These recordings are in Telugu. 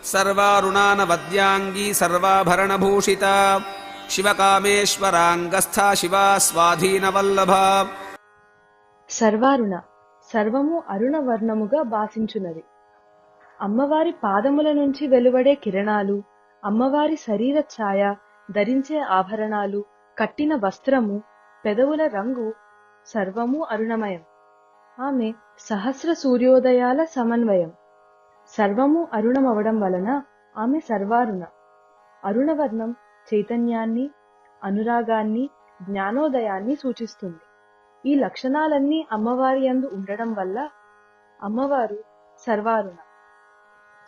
सर्वारुणानवद्यांगी सर्वाभरणभूषिता शिवकामेश्वरांगस्था शिवा स्वाधीनवल्लभा। సర్వారుణ సర్వము అరుణ వర్ణముగా భాసించున్నది. అమ్మవారి పాదముల నుంచి వెలువడే కిరణాలు, అమ్మవారి శరీర ఛాయ, ధరించే ఆభరణాలు, కట్టిన వస్త్రము, పెదవుల రంగు సర్వము అరుణమయం. ఆమె సహస్ర సూర్యోదయాల సమన్వయం. సర్వము అరుణమవడం వలన ఆమె సర్వారుణ. అరుణవర్ణం చైతన్యాన్ని, అనురాగాన్ని, జ్ఞానోదయాన్ని సూచిస్తుంది. ఈ లక్షణాలన్నీ అమ్మవారి యందు ఉండడం వల్ల అమ్మవారు సర్వారుణ.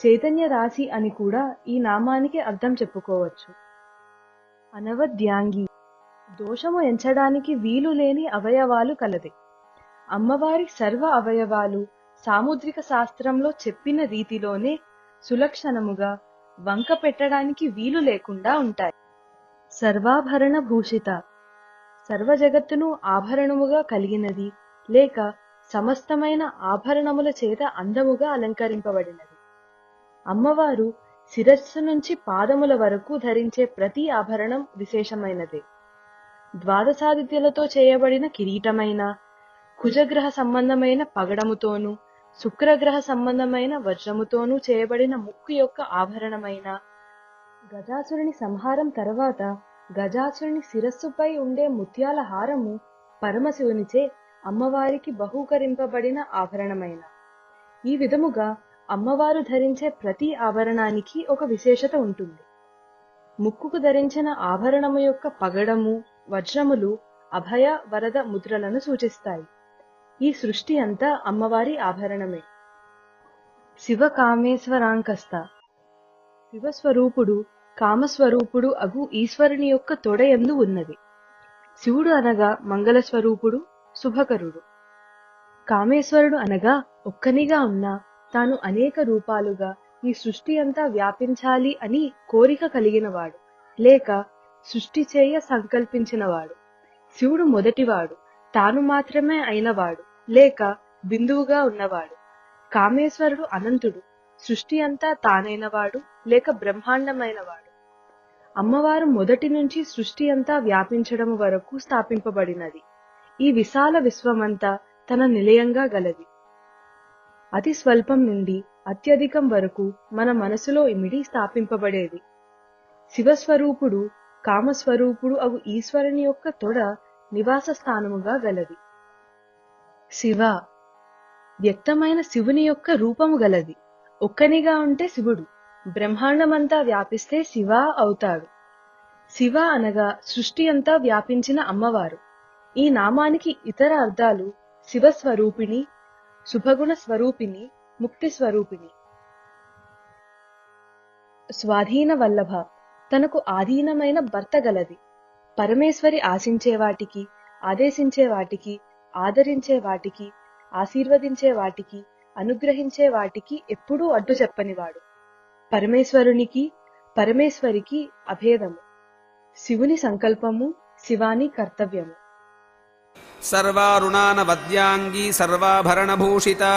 చైతన్య రాశి అని కూడా ఈ నామానికి అర్థం చెప్పుకోవచ్చు. అనవద్యాంగి దోషము ఎంచడానికి వీలు లేని అవయవాలు కలది. అమ్మవారి సర్వ అవయవాలు సాముద్రిక శాస్త్రంలో చెప్పిన రీతిలోనే సులక్షణముగా వంక పెట్టడానికి వీలు లేకుండా ఉంటాయి. సర్వాభరణ భూషిత సర్వ జగత్తును ఆభరణముగా కలిగినది, లేక సమస్తమైన ఆభరణముల చేత అందముగా అలంకరింపబడినది. అమ్మవారు శిరస్సు నుంచి పాదముల వరకు ధరించే ప్రతి ఆభరణం విశేషమైనదే. ద్వాదశాదిత్యులతో చేయబడిన కిరీటమైన, కుజగ్రహ సంబంధమైన పగడముతోనూ, శుక్రగ్రహ సంబంధమైన వజ్రముతోనూ చేయబడిన ముక్కు యొక్క ఆభరణమైన, గజాసురుని సంహారం తర్వాత గజాసురుని శిరస్సుపై ఉండే ముత్యాల హారము పరమశివునిచే అమ్మవారికి బహూకరింపబడిన ఆభరణమైన. ఈ విధముగా అమ్మవారు ధరించే ప్రతి ఆభరణానికి ఒక విశేషత ఉంటుంది. ముక్కుకు ధరించిన ఆభరణము యొక్క పగడము, వజ్రములు అభయ వరద ముద్రలను సూచిస్తాయి. ఈ సృష్టి అంతా అమ్మవారి ఆభరణమే. శివకామేశ్వరాంకస్త శివస్వరూపుడు, కామస్వరూపుడు అగు ఈశ్వరుని యొక్క తొడయందు ఉన్నది. శివుడు అనగా మంగళస్వరూపుడు, శుభకరుడు. కామేశ్వరుడు అనగా ఒక్కనిగా ఉన్నా తాను అనేక రూపాలుగా ఈ సృష్టి అంతా వ్యాపించాలి అని కోరిక కలిగినవాడు, లేక సృష్టి చేయ సంకల్పించినవాడు. శివుడు మొదటివాడు, తాను మాత్రమే అయినవాడు, లేక బిందువుగా ఉన్నవాడు. కామేశ్వరుడు అనంతుడు, సృష్టి అంతా తానైనవాడు, లేక బ్రహ్మాండమైనవాడు. అమ్మవారు మొదటి నుంచి సృష్టి అంతా వ్యాపించడం వరకు స్థాపింపబడినది. ఈ విశాల విశ్వమంతా తన నిలయంగా గలది. అతి స్వల్పం నుండి అత్యధికం వరకు మన మనసులో ఇమిడి స్థాపింపబడేది. శివస్వరూపుడు, కామస్వరూపుడు అగు ఈశ్వరుని యొక్క తొడ నివాస స్థానముగా గలది. శివ వ్యక్తమైన శివుని యొక్క రూపము గలది. ఒక్కనిగా ఉంటే శివుడు, బ్రహ్మాండమంతా వ్యాపిస్తే శివ అవుతాడు. శివ అనగా సృష్టి అంతా వ్యాపించిన అమ్మవారు. ఈ నామానికి ఇతర అర్థాలు శివస్వరూపిణి, శుభగుణ స్వరూపిణి, ముక్తి స్వరూపిణి. స్వాధీన వల్లభ తనకు ఆధీనమైన భర్త గలది. పరమేశ్వరి ఆశించే వాటికి, ఆదేశించే వాటికి, ఆదరించే వాటికి, ఆశీర్వదించే వాటికి, అనుగ్రహించే వాటికి ఎప్పుడూ అడ్డు చెప్పనివాడు. పరమేశ్వరునికి, పరమేశ్వరికి అభేదము. శివుని సంకల్పము, శివాని కర్తవ్యము. सर्वारुणानवद्यांगी सर्वाभरणभूषिता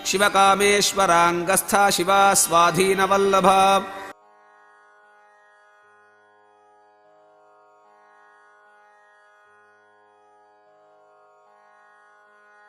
शिवकामेश्वरांगस्था शिवा स्वाधीनवल्लभा।